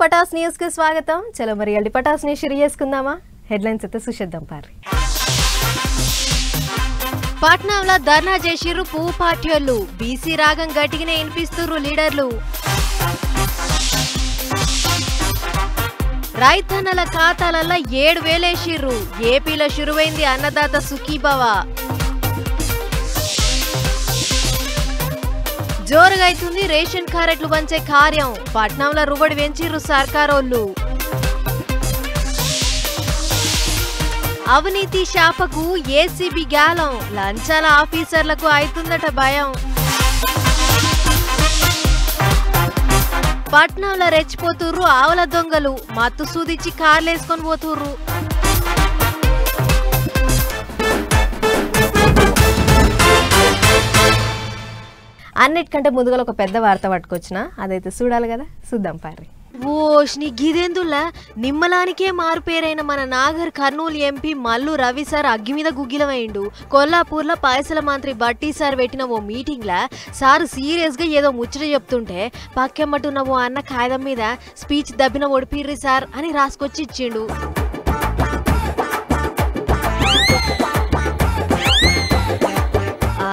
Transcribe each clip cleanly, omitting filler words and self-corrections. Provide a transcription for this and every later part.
Pataas news కి స్వాగతం. చలో మరి అల్లి పటాస్ ని షేర్ చేసుకుందామా. హెడ్లైన్స్ అయితే సుషేద్దాం పారి. పట్నంలో ధర్నా చేసిర్రు పువ్వు పార్టీలు. బీసీ రాగం గట్టిగానే వినిపిస్తుర్రు లీడర్లు. రైతన్నల ఖాతాలలో 7,000 వేసిర్రు. ఏపీలో షురువైంది అన్నదాత సుఖీభవ. జోరుగా అవుతుంది రేషన్ కార్డులు పంచే కార్యం. పట్నంలో రుబడి పెంచిర్రు సర్కారోళ్ళు. అవినీతి శాపకు ఏసీబీ గాలం. లంచాల ఆఫీసర్లకు అవుతుందట భయం. పట్నంలో రెచ్చిపోతుర్రు ఆవల దొంగలు. మత్తు సూదిచ్చి కార్లేసుకొని పోతుర్రు. అన్నిటికంటే ముందుగా ఒక పెద్ద వార్త పట్టుకొచ్చిన, అదైతే చూడాలి కదా, చూద్దాం పారి. ఓష్ని గిదెందులా నిమ్మలానికే మారుపేరైన మన నాగర్ కర్నూలు ఎంపీ మల్లు రవి సార్ అగ్గి మీద గుగ్గిలమైండు. కొల్లాపూర్లో పైసల మంత్రి బట్టి సార్ పెట్టిన ఓ మీటింగ్ లా సార్ సీరియస్ గా ఏదో ముచ్చట చెప్తుంటే పక్కెమ్మటున్న ఓ అన్న కాగితం మీద స్పీచ్ దబ్బిన ఒడిపిర్రి సార్ అని రాసుకొచ్చి ఇచ్చిండు.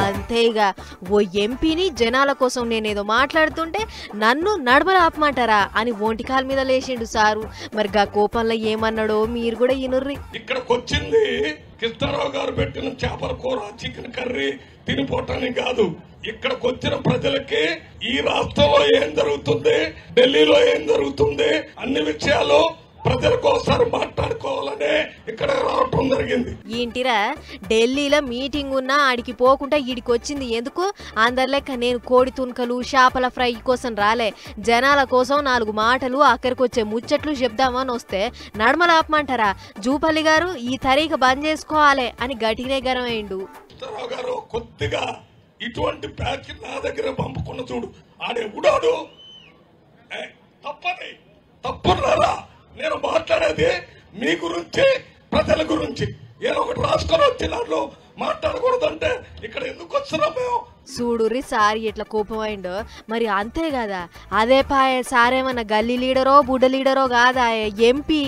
అంతేగా ఓ ఎంపీని జనాల కోసం నేనేదో మాట్లాడుతుంటే నన్ను నడమల ఆపమంటారా అని ఒంటికాల మీద లేచిండు సారు. మరి గా కోపంలో ఏమన్నాడో మీరు కూడా ఇనుర్రి. ఇక్కడికి వచ్చింది కృష్ణారావు గారు పెట్టిన చేపల కూర చికెన్ కర్రీ తినిపోవటానికి కాదు. ఇక్కడికి వచ్చిన ప్రజలకి ఈ రాష్ట్రంలో ఏం జరుగుతుంది, ఢిల్లీలో ఏం జరుగుతుంది, అన్ని విషయాలు ప్రజలకు ఒకసారి మాట్లాడుకోవాలనే ఇక్కడ రావటం జరిగింది. ఏంటిరా ఢిల్లీలో మీటింగ్ ఉన్నా ఆడికి పోకుండా ఈడికి వచ్చింది ఎందుకు? అందరి లెక్క నేను కోడి తునకలు చేపల ఫ్రై కోసం రాలే. జనాల కోసం 4 మాటలు అక్కడికి వచ్చే ముచ్చట్లు చెప్దామని వస్తే నడమల ఆపమంటారా? జూపల్లి గారు ఈ తరీక బంద్ చేసుకోవాలి అని గట్టినే గరమైండు. కృష్ణారావు గారు కొద్దిగా ఇటువంటి ప్యాచ్ నా దగ్గర పంపుకున్న చూడు. ఆడెవడాడు తప్పని తప్పున్నారా? నేను మాట్లాడేది మీ గురించి, ప్రజల గురించి. ఏదో ఒకటి రాసుకొని వచ్చినాళ్ళు మాట్లాడకూడదంటే ఇక్కడ ఎందుకు వస్తున్నాం మేము? చూడుర్రి సార్ ఎట్లా కోపం అయిండో. మరి అంతే కదా, అదే పాయ సారేమన్నా గల్లీ లీడరో బుడ్డ లీడరో కాదా ఎంపీ?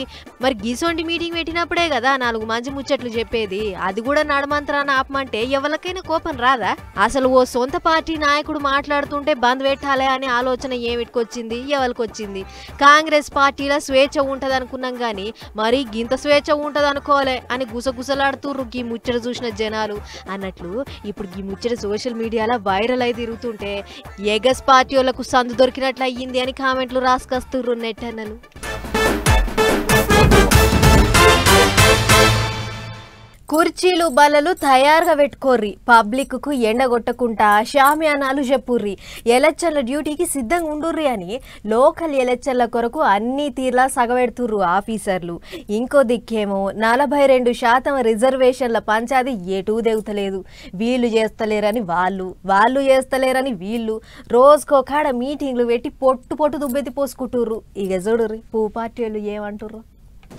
మరి గిసొంటి మీటింగ్ పెట్టినప్పుడే కదా 4 మంచి ముచ్చట్లు చెప్పేది. అది కూడా నడమంత్రాన్ని ఆపమంటే ఎవరికైనా కోపం రాదా? అసలు ఓ సొంత పార్టీ నాయకుడు మాట్లాడుతుంటే బంద్ పెట్టాలి అనే ఆలోచన ఏమిటికొచ్చింది, ఎవరికొచ్చింది? కాంగ్రెస్ పార్టీలో స్వేచ్ఛ ఉంటది అనుకున్నాం గాని మరి గింత స్వేచ్ఛ ఉంటది అనుకోలే అని గుసగుసలాడుతుర్రు గీ ముచ్చట చూసిన జనాలు. అన్నట్లు ఇప్పుడు గీ ముచ్చట సోషల్ మీడియా వైరల్ అయి తిరుగుతుంటే ఎగస్ పార్టీ వాళ్ళకు సందు దొరికినట్లు అయ్యింది అని కామెంట్లు రాసుకొస్తుర్రు నెట్టన్నలు. కుర్చీలు బల్లలు తయారుగా పెట్టుకోర్రి. పబ్లిక్ కు ఎండగొట్టకుండా షామియానాలు చెప్పుర్రి. ఎలక్షన్ల డ్యూటీకి సిద్ధంగా ఉండుర్రి అని లోకల్ ఎలక్షన్ల కొరకు అన్ని తీర్లా సగబెడుతుర్రు ఆఫీసర్లు. ఇంకో దిక్కేమో 42% రిజర్వేషన్ల పంచాది ఎటూ దేగుతలేదు. వీళ్ళు చేస్తలేరని వాళ్ళు చేస్తలేరని వీళ్ళు రోజుకో కాడ మీటింగ్లు పెట్టి పొట్టు దుబ్బెత్తి పోసుకుంటుర్రు. ఇక చూడుర్రి పువ్వు పార్టీ వాళ్ళు ఏమంటుర్రు.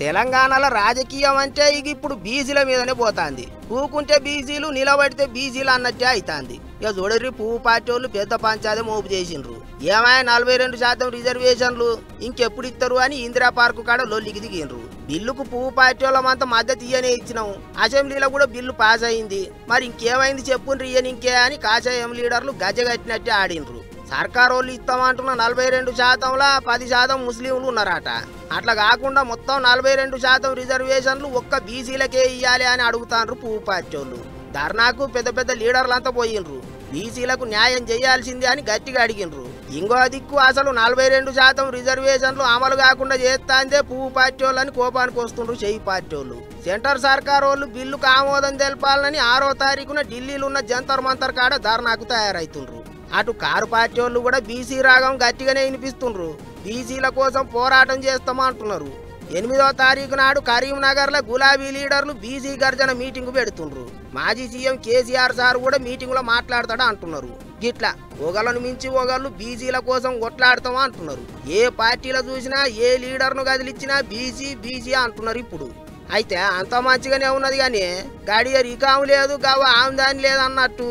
తెలంగాణలో రాజకీయం అంటే ఇక ఇప్పుడు బీసీల మీదనే పోతాంది. పూకుంటే బీసీలు, నిలబడితే బీసీలు అన్నట్టే అవుతాంది. ఇక చూడర్రి పువ్వు పార్టీ వాళ్ళు పెద్ద పంచాయతీ మోపు చేసిండ్రు. ఏమైనా 42% రిజర్వేషన్లు ఇంకెప్పుడు ఇస్తారు అని ఇందిరా పార్కు కాడ లొల్లికి దిగిండ్రు. బిల్లుకు పువ్వు పార్టీ వాళ్ళమంతా మద్దతు ఇయ్యనే ఇచ్చినాం. అసెంబ్లీలో కూడా బిల్లు పాస్ అయింది. మరి ఇంకేమైంది చెప్పుండ్రి ఇయ్యని ఇంకే అని కాషాయం లీడర్లు గజ్జగట్టినట్టే ఆడిండ్రు. సర్కారు వాళ్ళు ఇస్తామంటున్న 42%లో 10% ముస్లింలు ఉన్నారట. అట్లా కాకుండా మొత్తం 42% రిజర్వేషన్లు ఒక్క బీసీలకే ఇయ్యాలి అని అడుగుతాండ్రు పువ్వు పార్టీ వాళ్ళు. ధర్నాకు పెద్ద లీడర్లంతా పోయిండ్రు. బీసీలకు న్యాయం చేయాల్సిందే అని గట్టిగా అడిగిండ్రు. ఇంకో దిక్కు అసలు 42% రిజర్వేషన్లు అమలు కాకుండా చేస్తాందే పువ్వు పార్టీ వాళ్ళని కోపానికి వస్తుండ్రు చెయ్యి పార్టీ వాళ్ళు. సెంటర్ సర్కారు వాళ్ళు బిల్లుకు ఆమోదం తెలపాలని 6వ తారీఖున ఢిల్లీలో ఉన్న జంతర్ మంతర్ కాడ ధర్నాకు తయారైతుండ్రు. అటు కారు పార్టీ వాళ్ళు కూడా బీసీ రాగం గట్టిగానే వినిపిస్తుండ్రు. బీసీల కోసం పోరాటం చేస్తామంటున్నారు. 8వ తారీఖు నాడు కరీంనగర్లో గులాబీ లీడర్లు బీసీ గర్జన మీటింగ్ పెడుతుండ్రు. మాజీ సీఎం కేసీఆర్ సార్ కూడా మీటింగ్లో మాట్లాడతాడా అంటున్నారు. గిట్లా ఒకళ్ళను మించి ఒకళ్ళు బీసీల కోసం కొట్లాడతామా అంటున్నారు. ఏ పార్టీలో చూసినా ఏ లీడర్ను కదిలిచ్చినా బీసీ అంటున్నారు. ఇప్పుడు అయితే అంత మంచిగానే ఉన్నది కానీ గడియ రికాము లేదు గవ ఆమ్దాని లేదు అన్నట్టు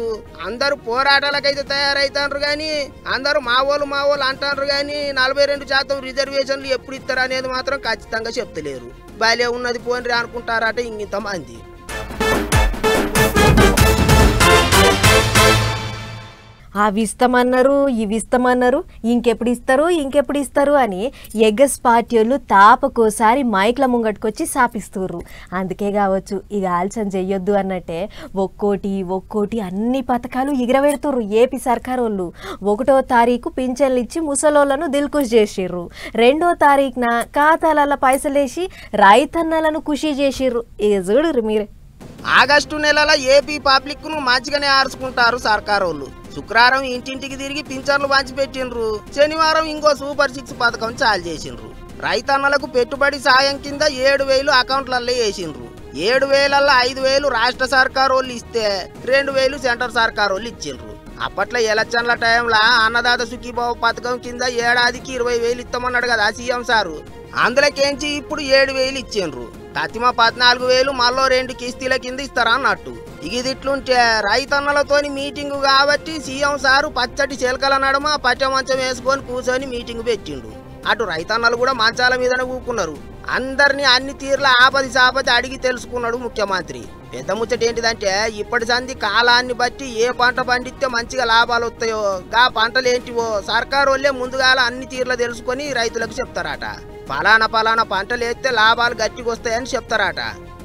అందరూ పోరాటాలకైతే తయారైతాండ్రు కానీ అందరూ మా వాళ్ళు అంటారు కానీ 42% రిజర్వేషన్లు ఎప్పుడు ఇస్తారు అనేది మాత్రం ఖచ్చితంగా చెప్తలేరు. బాలే ఉన్నది పోన్రి అనుకుంటారట ఇంతమంది. అవి ఇస్తామన్నారు ఇవి ఇస్తామన్నారు ఇంకెప్పుడు ఇస్తారు అని ఎగస్ పార్టీ వాళ్ళు తాపకోసారి మైక్ల ముంగట్టుకొచ్చి సాపిస్తుర్రు. అందుకే కావచ్చు ఇక ఆలోచన చెయ్యొద్దు అన్నట్టే ఒక్కోటి అన్ని పథకాలు ఎగరబెడుతుర్రు ఏపీ సర్కార్ వాళ్ళు. 1వ తారీఖు పింఛన్లు ఇచ్చి ముసలోళ్లను దిల్కుష్ చేసిర్రు. 2వ తారీఖున ఖాతాలలో పైసలేసి రైతన్నలను ఖుషి చేసిర్రు. ఇక చూడుర్రు మీరే. ఆగస్టు నెలలో ఏపీ పబ్లిక్ ను మంచిగానే ఆర్చుకుంటారు సర్కార్ వాళ్ళు. శుక్రవారం ఇంటింటికి తిరిగి పింఛన్లు పంచిపెట్టిండ్రు. శనివారం ఇంకో సూపర్ 6 పథకం చాలు చేసిండ్రు. రైతన్నలకు పెట్టుబడి సాయం కింద 7,000 అకౌంట్లలో వేసిండ్రు. 7,000ల్లో 5,000 రాష్ట్ర సర్కార్ వాళ్ళు ఇస్తే 2,000 సెంటర్ సర్కార్ వాళ్ళు ఇచ్చిండ్రు. అప్పట్లో ఎలక్షన్ల టైంలో అన్నదాత సుఖీభావ పథకం కింద ఏడాదికి 20,000 ఇస్తామన్నాడు కదా సీఎం సారు. అందులోకేంచి ఇప్పుడు 7,000 ఇచ్చిండ్రు. తతిమ 14,000 మళ్ళీ 2 కిస్తీల కింద ఇస్తారా అన్నట్టు. ఇదిట్లుంటే రైతన్నలతోని మీటింగ్ కాబట్టి సీఎం సారు పచ్చటి చిలకల నడుమ పచ్చ మంచం వేసుకొని కూర్చొని మీటింగ్ పెట్టిండు. అటు రైతన్నలు కూడా మంచాల మీదనే కూకున్నారు. అందరినీ అన్ని తీర్ల ఆపది సాపది అడిగి తెలుసుకున్నాడు ముఖ్యమంత్రి. పెద్ద ముచ్చట ఏంటిదంటే ఇప్పటి సంది కాలాన్ని బట్టి ఏ పంట పండిస్తే మంచిగా లాభాలు వస్తాయో గా పంటలు ఏంటివో సర్కారు వాళ్ళే ముందుగాల అన్ని తీర్ల తెలుసుకొని రైతులకు చెప్తారట. పలానా పంటలు వేస్తే లాభాలు గట్టిగా వస్తాయని చెప్తారట.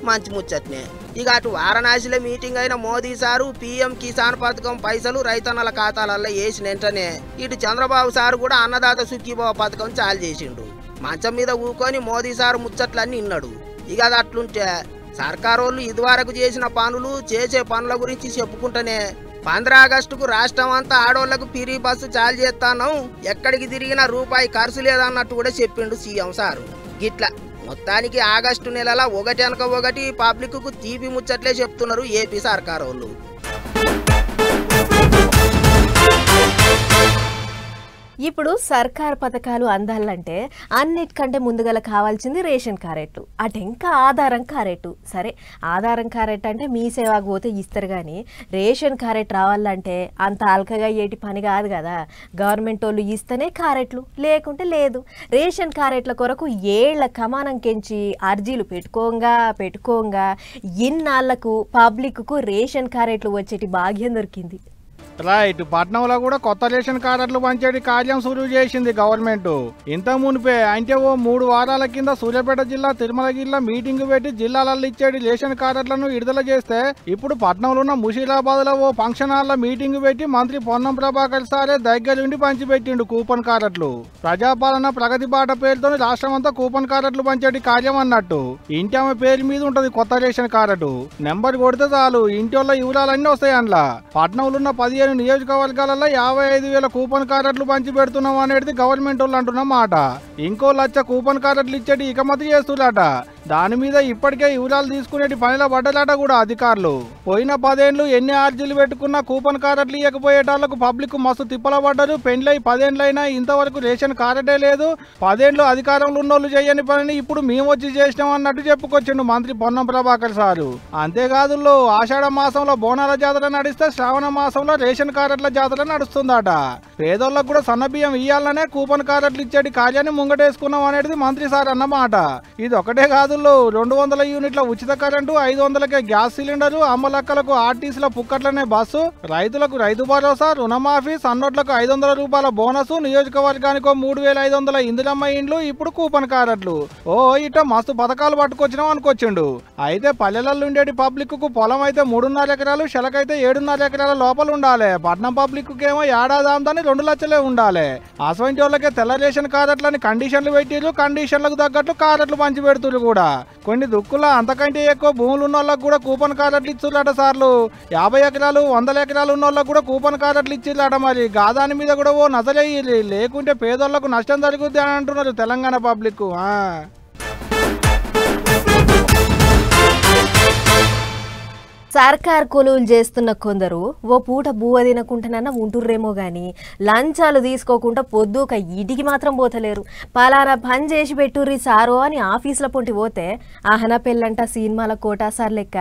మంచి ముచ్చట్నే. ఇక అటు వారణాసిలో మీటింగ్ అయిన మోదీ సారు పీఎం కిసాన్ పథకం పైసలు రైతన్నల ఖాతాలలో వేసిన వెంటనే ఇటు చంద్రబాబు సారు కూడా అన్నదాత సుఖీభావ పథకం చాలు చేసిండు. మంచం మీద ఊకొని మోదీ సారు ముచ్చట్లన్నీ విన్నాడు. ఇక అది అట్లుంటే సర్కారు వాళ్ళు ఇదివరకు చేసిన పనులు చేసే పనుల గురించి చెప్పుకుంటేనే 15 ఆగస్టుకు రాష్ట్రం అంతా ఆడోళ్లకు ఫ్రీ బస్సు చాలు చేస్తాను, ఎక్కడికి తిరిగినా రూపాయి ఖర్చు లేదన్నట్టు కూడా చెప్పిండు సీఎం సారు. గిట్లా మొత్తానికి ఆగస్టు నెలలో ఒకటి ఒకటి పబ్లిక్ కు తీపి ముచ్చట్లే చెప్తున్నారు ఏపీ సర్కార్ వాళ్ళు. ఇప్పుడు సర్కార్ పథకాలు అందాలంటే అన్నిటికంటే ముందుగల కావాల్సింది రేషన్ కార్డులు, అటెంకా ఆధారం కార్డు. సరే ఆధారం కార్డు అంటే మీ సేవకు పోతే ఇస్తారు కానీ రేషన్ కార్డు రావాలంటే అంత అల్కగా ఏటి పని కాదు కదా. గవర్నమెంట్ వాళ్ళు ఇస్తేనే కార్డులు, లేకుంటే లేదు. రేషన్ కార్డుల కొరకు ఏళ్ల కమానం కెంచి అర్జీలు పెట్టుకోంగా ఇన్నాళ్లకు పబ్లిక్కు రేషన్ కార్డులు వచ్చేటి భాగ్యం దొరికింది. రైట్. పట్నంలో కూడా కొత్త రేషన్ కార్డులు పంచేటి కార్యం సురువు చేసింది గవర్నమెంట్. ఇంత మునిపే అంటే ఓ 3 వారాల కింద సూర్యాపేట జిల్లా తిరుమలగిరిలో మీటింగ్ పెట్టి జిల్లాలలో ఇచ్చేటి రేషన్ కార్డులను విడుదల చేస్తే ఇప్పుడు పట్నంలో ఉన్న ముషీరాబాద్ లో ఓ ఫంక్షన్ హాల్లో మీటింగ్ పెట్టి మంత్రి పొన్నం ప్రభాకర్ సారే దగ్గరుండి పంచిపెట్టిండు కూపన్ కార్డులు. ప్రజాపాలన ప్రగతి బాట పేరుతో రాష్ట్రం అంతా కూపన్ కార్డులు పంచేటి కార్యం అన్నట్టు. ఇంటి ఆమె పేరు మీద ఉంటది కొత్త రేషన్ కార్డు. నెంబర్ కొడితే చాలు ఇంటి వాళ్ళ వివరాలన్నీ వస్తాయి. అందులో పట్నంలో ఉన్న 15 నియోజకవర్గాలలో 55,000 కూపన్ కార్డులు పంచి పెడుతున్నాం అనేది గవర్నమెంట్ వాళ్ళు అంటున్న మాట. ఇంకో 1,00,000 కూపన్ కార్డులు ఇచ్చేటి ఇకమతి చేస్తున్నారట. దాని మీద ఇప్పటికే వివరాలు తీసుకునేటి పనిలో పడ్డలాట కూడా అధికారులు. పోయిన 10 ఏళ్లు ఎన్ని అర్జీలు పెట్టుకున్నా కూపన్ కార్డులు ఇవ్వకపోయేటాళ్లకు పబ్లిక్ మస్తు తిప్పల పడ్డారు. పెండ్లై 10 ఏళ్ళైనా ఇంతవరకు రేషన్ కార్డే లేదు. 10 ఏళ్లు అధికారంలో ఉన్నోళ్ళు చేయని పనిని ఇప్పుడు మేము వచ్చి చేసినాం అన్నట్టు చెప్పుకొచ్చిండు మంత్రి పొన్నం ప్రభాకర్ సారు. అంతేకాదు ఆషాఢ మాసంలో బోనాల జాతర నడిస్తే శ్రావణ మాసంలో రేషన్ కార్డుల జాతర నడుస్తుందట. పేదోళ్లకు కూడా సన్న బియ్యం ఇయ్యాలనే కూపన్ కార్డులు ఇచ్చేటి కార్యాన్ని ముంగటేసుకున్నాం అనేది మంత్రి సార్ అన్నమాట. ఇది ఒకటే కాదు, 200 యూనిట్ల ఉచిత కరెంటు, 500కే గ్యాస్ సిలిండరు, అమ్మలక్కలకు ఆర్టీసీల పుక్కట్లనే బస్సు, రైతులకు రైతు భరోసా, రుణమాఫీ, సన్నోట్లకు 500 రూపాయల బోనసు, నియోజకవర్గానికో 3,500 ఇందిరమ్మ ఇండ్లు, ఇప్పుడు కూపన్ కార్డులు. ఓ ఇట మస్తు పథకాలు పట్టుకొచ్చినాం అనుకొచ్చిండు. అయితే పల్లెలలో ఉండేటి పబ్లిక్ కు పొలం అయితే 3.5 ఎకరాలు, శెలకైతే 7.5 ఎకరాల లోపల ఉండాలి. పట్నం పబ్లిక్ కేమో ఏడాది ఆమ్దాని 2 లక్షలే ఉండాలి. అసవంటి వాళ్ళకే తెల్ల రేషన్ కార్డులని కండిషన్లు పెట్టిరు. కండిషన్లకు తగ్గట్టు కార్డులు పంచి పెడుతురు కూడా. కొన్ని దుక్కుల అంతకంటే ఎక్కువ భూములు ఉన్న వాళ్ళకు కూడా కూపన్ కార్డులు ఇచ్చుర్రట సార్లు. 50 ఎకరాలు 100 ఎకరాలు ఉన్న వాళ్ళకు కూడా కూపన్ కార్డులు ఇచ్చిర్రట. మరి గాదాని మీద కూడా ఓ నజరేయ్యి, లేకుంటే పేదోళ్లకు నష్టం జరుగుద్ది అని అంటున్నారు తెలంగాణ పబ్లిక్. సర్కార్ కొలువులు చేస్తున్న కొందరు ఓ పూట బువ్వ తినకుండానన్నా ఉంటుర్రేమో గాని లంచాలు తీసుకోకుండా పొద్దుక ఇంటికి మాత్రం పోతలేరు. పలానా పని చేసి పెట్టుర్రి సారో అని ఆఫీసుల పొంటి పోతే ఆహన పెళ్ళంట సినిమాల కోటాసార్ లెక్క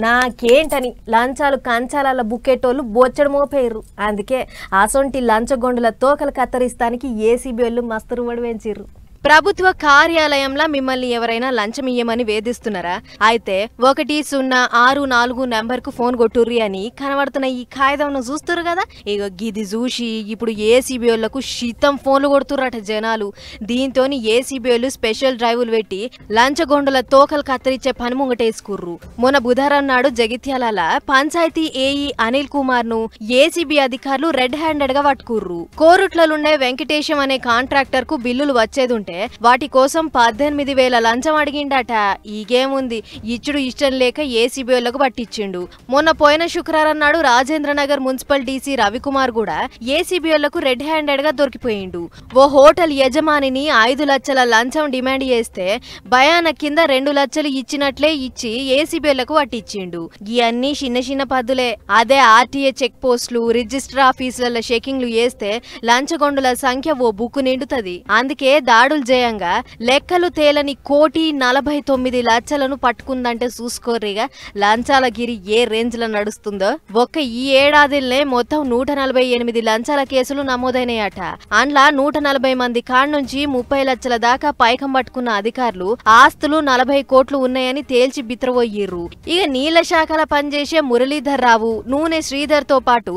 నాకేంటని లంచాలు కంచాల బుక్కెట్టోళ్ళు బొచ్చడు మోపేర్రు. అందుకే అసొంటి లంచగొండుల తోకలు కత్తరిస్తానికి ఏసీబీ వాళ్ళు మస్తు రువడు పెంచిర్రు. ప్రభుత్వ కార్యాలయంలో మిమ్మల్ని ఎవరైనా లంచం ఇయ్యమని వేధిస్తున్నారా? అయితే 106 నెంబర్కు ఫోన్ కొట్టుర్రి అని కనబడుతున్న ఈ కాగితంను చూస్తున్నారు కదా. ఇక గిది చూసి ఇప్పుడు ఏసీబీ వాళ్ళకు శీతం ఫోన్లు కొడుతుర్రట జనాలు. దీంతో ఏసీబీ వాళ్ళు స్పెషల్ డ్రైవులు పెట్టి లంచగొండల తోకలు కత్తిరించే పని ముంగటేసుకుర్రు. మొన్న బుధవారం నాడు జగిత్యాల పంచాయతీ ఏఈ అనిల్ కుమార్ ను ఏసీబీ అధికారులు రెడ్ హ్యాండెడ్ గా పట్టుకుర్రు. కోరుట్లలుండే వెంకటేశం అనే కాంట్రాక్టర్ కు బిల్లులు వచ్చేదుంటే వాటి కోసం 18,000 లంచం అడిగిండట. ఈగేముంది, ఇచ్చుడు ఇష్టం లేక ఏసీబీ వాళ్లకు పట్టించిండు. మొన్న పోయిన శుక్రవారం నాడు రాజేంద్రనగర్ మున్సిపల్ డీసీ రవికుమార్ కూడా ఏసీబీ వాళ్లకు రెడ్ హ్యాండెడ్ గా దొరికిపోయిండు. ఓ హోటల్ యజమానిని 5 లక్షల లంచం డిమాండ్ చేస్తే భయాన కింద 2 లక్షలు ఇచ్చినట్లే ఇచ్చి ఏసీబీ వాళ్లకు పట్టించిండు. ఇవన్నీ చిన్న పద్దులే. అదే ఆర్టీఏ చెక్ పోస్టులు, రిజిస్టర్ ఆఫీసుల చెకింగ్లు చేస్తే లంచగొండుల సంఖ్య ఓ బుక్కు నిండుతుంది. అందుకే దాడులు జయంగా లెక్కలు తేలని 1,49 లక్షలను పట్టుకుందంటే చూసుకోర్రిగా లంచాల గిరి ఏ రేంజ్ లో నడుస్తుందో. ఒక్క ఈ ఏడాదిలోనే మొత్తం 148 లంచాల కేసులు నమోదైనాయట. అందులో 140 మంది కాడ నుంచి 30 లక్షల దాకా పైకం పట్టుకున్న అధికారులు ఆస్తులు 40 కోట్లు ఉన్నాయని తేల్చి బిత్రపోయిర్రు. ఇక నీళ్ల శాఖల పనిచేసే మురళీధర్ రావు, నూనె శ్రీధర్ తో పాటు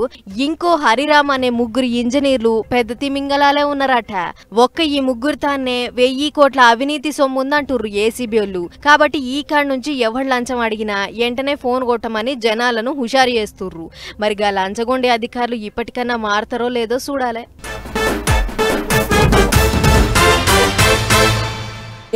ఇంకో హరిరామ్ అనే 3 ఇంజనీర్లు పెద్ద తిమింగలాలే ఉన్నారట. ఒక్క ఈ ముగ్గురు తాన్నే 1000 కోట్ల అవినీతి సొమ్ముందంటుర్రు ఏసీబీ వాళ్ళు. కాబట్టి ఈ కాడ నుంచి ఎవరు లంచం అడిగినా వెంటనే ఫోన్ కొట్టమని జనాలను హుషారు చేస్తుర్రు. మరిగా లంచగొండే అధికారులు ఇప్పటికన్నా మారతారో లేదో చూడాలి.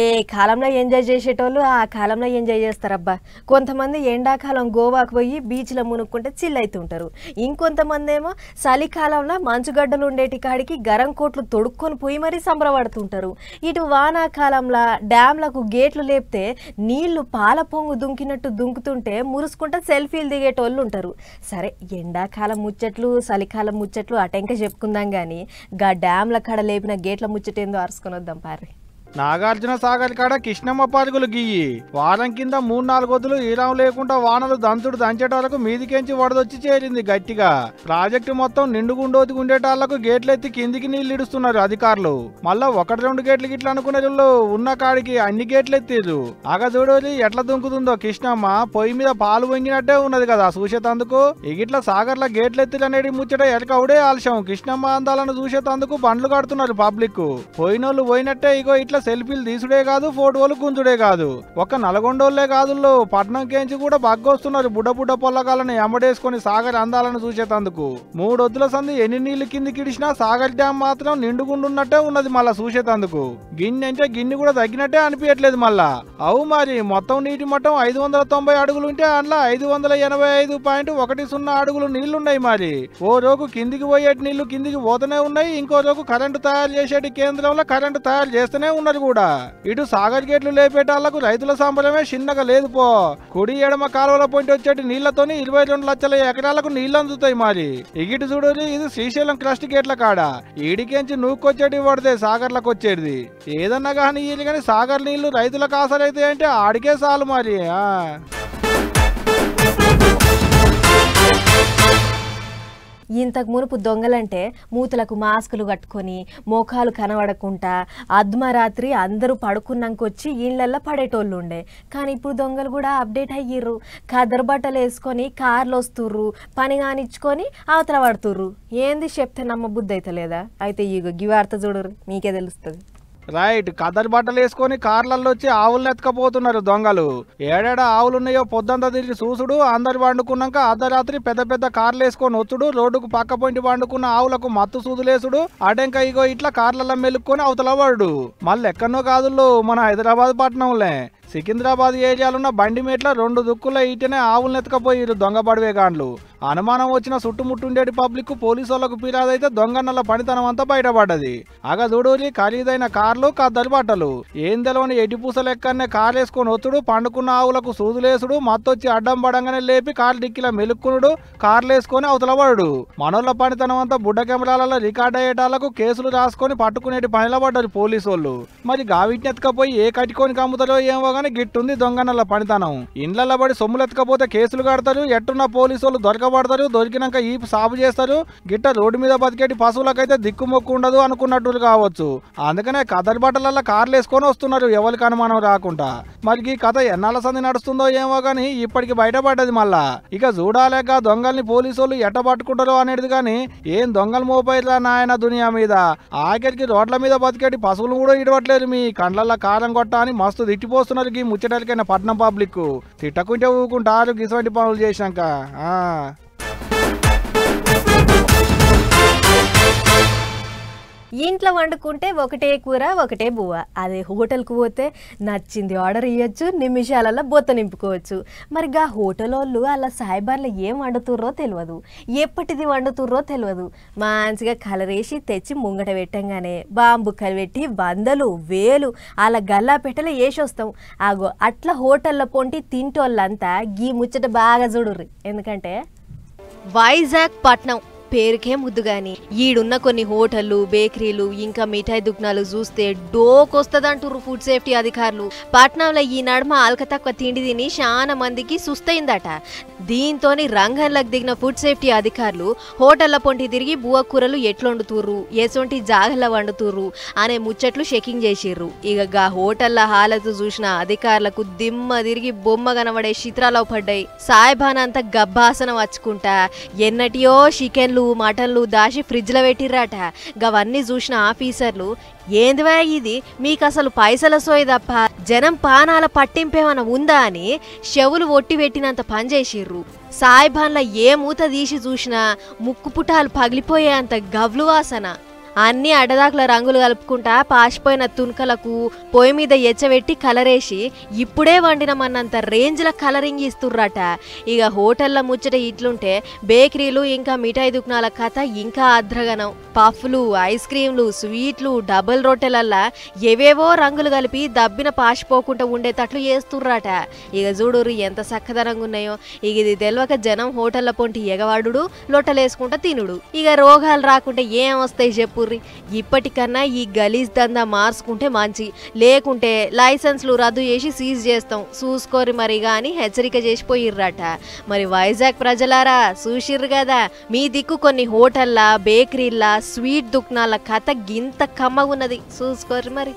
ఏ కాలంలో ఎంజాయ్ చేసేటోళ్ళు ఆ కాలంలో ఎంజాయ్ చేస్తారబ్బా. కొంతమంది ఎండాకాలం గోవాకు పోయి బీచ్లో మునుక్కుంటే చిల్ అవుతుంటారు. ఇంకొంతమంది ఏమో చలికాలంలో మంచుగడ్డలు ఉండేటి కాడికి గరం కోట్లు తొడుక్కొని పోయి మరీ సంబరపడుతుంటారు. ఇటు వానాకాలంలో డ్యామ్లకు గేట్లు లేపితే నీళ్లు పాల పొంగు దుంకినట్టు దుంకుతుంటే మురుసుకుంటే సెల్ఫీలు దిగేటోళ్ళు ఉంటారు. సరే, ఎండాకాలం ముచ్చట్లు చలికాలం ముచ్చట్లు అటెంక చెప్పుకుందాం కానీ గా డ్యామ్ల కాడ లేపిన గేట్ల ముచ్చటేందో అరుసుకొని వద్దాం పారి. నాగార్జున సాగర్ కాడ కృష్ణమ్మ పరుగులు గియ్యి వారం కింద 3-4 వద్దులు ఈరం లేకుండా వానలు దంతుడు దంచేటాలకు మీదికెంచి వడదొచ్చి చేరింది గట్టిగా. ప్రాజెక్టు మొత్తం నిండుగుండోతి ఉండేటాళ్లకు గేట్లెత్తి కిందికి నీళ్లు ఇడుస్తున్నారు అధికారులు. మళ్ళా 1-2 గేట్లు గిట్ల అనుకునే ఉన్న కాడికి అన్ని గేట్లు ఎత్తిర్రు. అగదూడోలి ఎట్లా దుంకుతుందో కృష్ణమ్మ పొయ్యి మీద పాలు పొంగినట్టే ఉన్నది కదా చూసేతందుకు. ఇగిట్ల సాగర్ల గేట్లెత్తిలు అనేది ముచ్చట ఎరకవుడే ఆలస్యం. కృష్ణమ్మ అందాలను చూసేతందుకు బండ్లు కడుతున్నారు పబ్లిక్. పోయినోళ్ళు పోయినట్టే ఇగో ఇట్లా సెల్ఫీలు తీసుడే కాదు, ఫోటోలు గుంజుడే కాదు. ఒక్క నల్గొండోళ్లే కాదు, పట్నం కేంచి కూడా బగ్గొస్తున్నారు బుడ్డ పొల్లగాలను ఎమ్మడేసుకుని సాగర్ అందాలను చూసేతందుకు. 3 వద్దుల సంది ఎన్ని నీళ్లు కిందికి ఇడిచినా సాగర్ డ్యామ్ మాత్రం నిండుగుండున్నట్టే ఉన్నది మళ్ళా చూసేతందుకు. గిన్నె అంటే గిన్నె కూడా తగ్గినట్టే అనిపించట్లేదు మళ్ళా. అవు మరి మొత్తం నీటి మట్టం 590 అడుగులు ఉంటే అందులో 585.10 అడుగులు నీళ్లున్నాయి. మరి ఓ రోజు కిందికి పోయేటి నీళ్లు కిందికి పోతూనే ఉన్నాయి, ఇంకో రోజు కరెంటు తయారు చేసేటి కేంద్రంలో కరెంటు తయారు చేస్తూనే ఉన్నారు కూడా. ఇటు సాగర్ గేట్లు లేపేటాళ్లకు రైతుల సంబరమే చిన్నగా లేదు పో. కుడి ఎడమ కాలువల పొంటి వచ్చేటి నీళ్లతోని 22 లక్షల ఎకరాలకు నీళ్లు అందుతాయి. మరి ఇగిటి చూడు, ఇది శ్రీశైలం క్రస్ట్ గేట్ల కాడ ఈడికెంచి నూక్కొచ్చేటి పడితే సాగర్లకు వచ్చేది. ఏదన్నా కానీ వీళ్ళు కానీ సాగర్ నీళ్లు రైతులకు ఆసరైతే అంటే ఆడికే చాలు మరి. ఇంతకు మునుపు దొంగలంటే మూతులకు మాస్కులు కట్టుకొని మోకాలు కనబడకుండా అర్ధరాత్రి అందరూ పడుకున్నాకొచ్చి ఇళ్లల్లో పడేటోళ్ళు ఉండే. కానీ ఇప్పుడు దొంగలు కూడా అప్డేట్ అయ్యిర్రు. కదర్ బట్టలు వేసుకొని కార్లు వస్తుర్రు, పని కానిచ్చుకొని అవతల పడుతుర్రు. ఏంది చెప్తే నమ్మ బుద్ధి అయితే లేదా? అయితే ఇగో గి వార్త చూడరు, మీకే తెలుస్తుంది. రైట్, కదరి బట్టలు వేసుకొని కార్లలో వచ్చి ఆవులను ఎత్తుకపోతున్నారు దొంగలు. ఏడేడ ఆవులున్నాయో పొద్దంతా తిరిగి చూసుడు, అందరు వండుకున్నాక అర్ధరాత్రి పెద్ద కార్లు వేసుకొని వచ్చుడు, రోడ్డుకు పక్క పొంటి వండుకున్న ఆవులకు మత్తు సూదులేసుడు, అటెంక ఇగో ఇట్లా కార్లలో మెలుక్కొని అవతల పడు. మళ్ళీ ఎక్కడనో కాదుల్లో మన హైదరాబాద్ పట్టణంలే సికింద్రాబాద్ ఏరియాలున్న బండిమేట్ల 2 దుక్కుల ఈటనే ఆవులను ఎత్తుకపోయిరు దొంగ బడివేగాండ్లు. అనుమానం వచ్చిన చుట్టుముట్టుండేటి పబ్లిక్ పోలీసులకు ఫిర్యాదైతే దొంగన్నల పనితనం అంతా బయటపడ్డది. అగదూడూరి ఖరీదైన కార్లు కద్దలు బట్టలు ఏం తెలవని ఎటిపూస లెక్కనే కార్లేసుకొని ఒత్తుడు, పండుకున్న ఆవులకు సూదులేసుడు, మత్తొచ్చి అడ్డం పడంగానే లేపి కారు డిక్కిలా మెలుక్కునుడు, కార్లేసుకొని అవతల పడుడు. మనోళ్ళ పనితనం అంతా బుడ్డ కెమెరాలలో రికార్డ్ అయ్యేటాలకు కేసులు రాసుకొని పట్టుకునేటి పనిలో పడ్డారు పోలీసోళ్ళు. మరి గావిటిని ఎత్తుకపోయి ఏ కట్టుకొని కమ్ముతారో ఏమో గానీ గిట్టుంది దొంగన్నల పనితనం. ఇండ్లలో పడి సొమ్ములు ఎత్తుకపోతే కేసులు కడతారు, ఎట్టున్న పోలీసోళ్ళు దొరకబడతారు, దొరికినాక ఈ సాగు చేస్తారు. గిట్ట రోడ్డు మీద బతికేటి పశువులకైతే దిక్కుమొక్కు ఉండదు అనుకున్నట్టు కావచ్చు. అందుకనే కదలి బట్టలల్లో కార్లు వేసుకొని వస్తున్నారు ఎవరికి అనుమానం రాకుండా. మరి ఈ కథ ఎన్నాళ్ళ సంది నడుస్తుందో ఏమో గానీ ఇప్పటికి బయటపడ్డది. మళ్ళా ఇక చూడాలేక దొంగల్ని పోలీసోళ్ళు ఎట్ట పట్టుకుంటారో అనేది గానీ ఏం దొంగలు మోపైరా నాయన దునియా మీద. ఆఖరికి రోడ్ల మీద బతికేటి పశువులు కూడా ఇడవట్లేరు. మీ కండ్లల్లో కారం కొట్ట అని మస్తు తిట్టిపోస్తున్నారు ఈ ముచ్చటలకైనా పట్నం పబ్లిక్. తిట్టకుంటే ఊకుంటారు గిసవంటి పనులు చేశాక. ఇంట్లో వండుకుంటే ఒకటే కూర ఒకటే బువ్వ. అదే హోటల్కు పోతే నచ్చింది ఆర్డర్ ఇవ్వచ్చు, నిమిషాలలో బొత్త నింపుకోవచ్చు. మరి గా హోటల్ వాళ్ళు అలా సాయిబార్లు ఏం వండుతుర్రో తెలియదు, ఎప్పటిది వండుతుర్రో తెలియదు. మంచిగా కలరేసి తెచ్చి ముంగట పెట్టంగానే బాంబుక్కలు పెట్టి 100, 1000 అలా గల్లా పెట్టలే వేసి వస్తాం. ఆగో అట్లా హోటల్లో పొంటి తింటోళ్ళంతా గీ ముచ్చట బాగా చూడుర్రి. ఎందుకంటే వైజాగ్ పట్నం పేరుకే ముద్దు గాని ఈడున్న కొన్ని హోటళ్లు, బేకరీలు ఇంకా మిఠాయి దుకాణాలు చూస్తే డోకొస్తదంటారు ఫుడ్ సేఫ్టీ అధికారులు. పట్నంలో ఈ నడుమ ఆల్క తక్కువ తిండి తిని చాలా మందికి సుస్తయిందట. దీంతోని రంగంలోకి దిగిన ఫుడ్ సేఫ్టీ అధికారులు హోటళ్ల పొంటి తిరిగి బువ్వ కూరలు ఎట్లొండుతుర్రు, ఎసొంటి జాగల వండుతుర్రు అనే ముచ్చట్లు చెకింగ్ చేసిర్రు. ఇక గా హోటళ్ల హాలతు చూసిన అధికారులకు దిమ్మ తిరిగి బొమ్మ కనబడే చిత్రాలు పడ్డాయి. సాయిబానంతా గబ్బాసన వచ్చుకుంటా ఎన్నటియో చికెన్లు, మటన్లు దాచి ఫ్రిడ్జ్లో పెట్టిర్రాట. గవన్నీ చూసిన ఆఫీసర్లు ఏందివా ఇది, మీకు అసలు పైసల సోయి తప్ప జనం పానాల పట్టింపేమన్నా ఉందా అని చెవులు ఒట్టి పెట్టినంత పనిచేసిర్రు. సాయిబాన్ల ఏ మూత తీసి చూసినా ముక్కు పుటాలు పగిలిపోయేంత గవ్లు వాసన. అన్ని అడ్డదాకుల రంగులు కలుపుకుంటా పాసిపోయిన తునకలకు పొయ్యి మీద ఎచ్చబెట్టి కలరేసి ఇప్పుడే వండినమన్నంత రేంజ్ల కలరింగ్ ఇస్తుర్రట. ఇక హోటళ్ల ముచ్చట ఇట్లుంటే బేకరీలు ఇంకా మిఠాయి దుకాణాల కథ ఇంకా అద్రగనం. పఫ్లు, ఐస్ క్రీంలు, స్వీట్లు, డబుల్ రొట్టెలల్లా ఏవేవో రంగులు కలిపి దబ్బిన పాసిపోకుండా ఉండేటట్లు చేస్తుర్రట. ఇక చూడుర్రి ఎంత చక్కదనంగా ఉన్నాయో. ఇక ఇది తెలియక జనం హోటళ్ల పొంటి ఎగవాడు, లొట్టలేసుకుంటా తినుడు. ఇక రోగాలు రాకుంటే ఏం వస్తాయి చెప్పు. ఇప్పటికన్నా ఈ గలీజ్ దందా మార్చుకుంటే మంచి, లేకుంటే లైసెన్స్లు రద్దు చేసి సీజ్ చేస్తాం చూసుకోరి మరిగా అని హెచ్చరిక చేసిపోయిర్రట. మరి వైజాగ్ ప్రజలారా చూసిర్రు కదా, మీ దిక్కు కొన్ని హోటల్లా, బేకరీల్లా, స్వీట్ దుకాణాల కథ గింత కమ్మగున్నది చూసుకోరి మరి.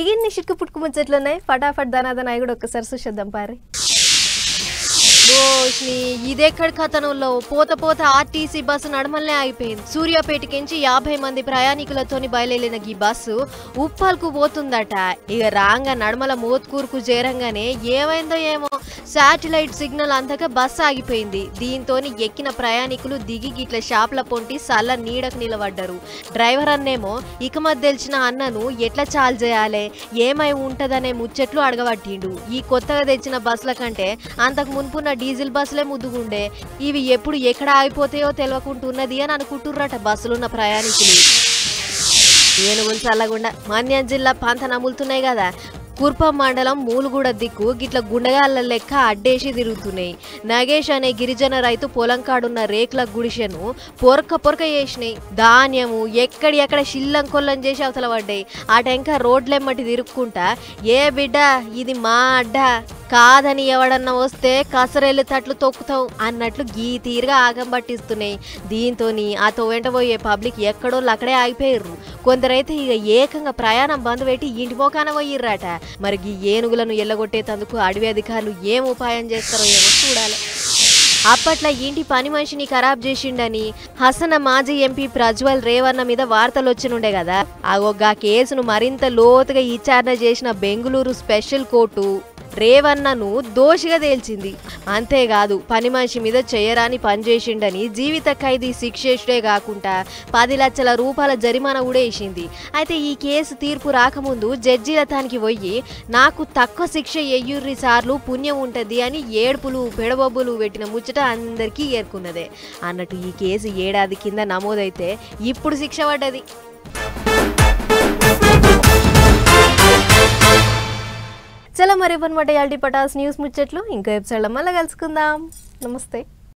ఇగిన్ని చిక్కు పుట్టుకు ముచ్చట్లున్నాయి. ఫటాఫట్ దనాదనాయి కూడా ఒక్కసారి చూసేద్దాం పారి. ఇదెక్కడి కథనంలో పోత పోత ఆర్టీసీ బస్సు నడమల్లే ఆగిపోయింది. సూర్యాపేటకించి 50 మంది ప్రయాణికులతోని బయలుదేరిన ఈ బస్సు ఉప్పల్కు పోతుందట. ఇక రాంగ నడమల మోత్కూరుకు చేరంగానే ఏమైందో ఏమో శాటిలైట్ సిగ్నల్ అందక బస్సు ఆగిపోయింది. దీంతో ఎక్కిన ప్రయాణికులు దిగి గిట్ల షాప్ల పొంటి సల్ల నీడకు నిలబడ్డారు. డ్రైవర్ అన్నేమో ఇక మధ్య తెలిసిన అన్నను ఎట్లా చాలు చేయాలి, ఏమై ఉంటదనే ముచ్చట్లు అడగబట్టిండు. ఈ కొత్తగా తెచ్చిన బస్సుల కంటే అంతకు మున్పున్న డీజిల్ బస్సులే ముద్దుగుండే. ఇవి ఎప్పుడు ఎక్కడ ఆగిపోతాయో తెలియకుంటున్నది అని అనుకుంటుర్రట బస్సులున్న ప్రయాణికులు. ఏనుగులు చల్లగుండా మన్యం జిల్లా పంత నములుతున్నాయి కదా. కుర్పం మండలం మూలుగూడ దిక్కు గిట్ల గుండగాళ్ళ లెక్క అడ్డేసి తిరుగుతున్నాయి. నగేష్ అనే గిరిజన రైతు పొలం కాడున్న రేకుల గుడిసెను పొరక చేసినాయి. ధాన్యము ఎక్కడి శిల్లం కొల్లం చేసి అవతల పడ్డాయి. ఆ టెంక రోడ్లెమ్మటి తిరుక్కుంటా ఏ బిడ్డ ఇది మా అడ్డ కాదని ఎవడన్నా వస్తే కసరెల్లి తట్లు తొక్కుతావు అన్నట్లు గీ తీరుగా ఆగం పట్టిస్తున్నాయి. దీంతో ఆ వెంట పోయే పబ్లిక్ ఎక్కడోళ్ళు అక్కడే ఆగిపోయిర్రు. కొందరైతే ఇక ఏకంగా ప్రయాణం బంద్ పెట్టి ఇంటి మోకాన పోయిర్రట. మరి ఈ ఏనుగులను ఎల్లగొట్టేందుకు అడవి అధికారులు ఏం ఉపాయం చేస్తారో ఏమో చూడాలి. అప్పట్లో ఇంటి పని మనిషిని ఖరాబ్ చేసిండని హసన మాజీ ఎంపీ ప్రజ్వల్ రేవన్న మీద వార్తలు వచ్చినుండే కదా. ఆ కేసును మరింత లోతుగా విచారణ చేసిన బెంగుళూరు స్పెషల్ కోర్టు రేవన్నను దోషిగా తేల్చింది. అంతేకాదు పని మనిషి మీద చేయరాని పనిచేసిండని జీవిత ఖైదీ శిక్షేషుడే కాకుండా 10 లక్షల రూపాయల జరిమానా కూడా వేసింది. అయితే ఈ కేసు తీర్పు రాకముందు జడ్జీల తానికి పోయి నాకు తక్కువ శిక్ష ఎయ్యుర్రి సార్లు పుణ్యం ఉంటుంది అని ఏడుపులు పెడబొబ్బులు పెట్టిన ముచ్చట అందరికీ ఏర్కున్నదే. అన్నట్టు ఈ కేసు ఏడాది కింద నమోదైతే ఇప్పుడు శిక్ష పడ్డది. చలో మరి ఇవ్వనమాట యాల్టీ పటాస్ న్యూస్ ముచ్చట్లు ఇంకో ఎపిసోడ్లో మళ్ళీ కలుసుకుందాం. నమస్తే.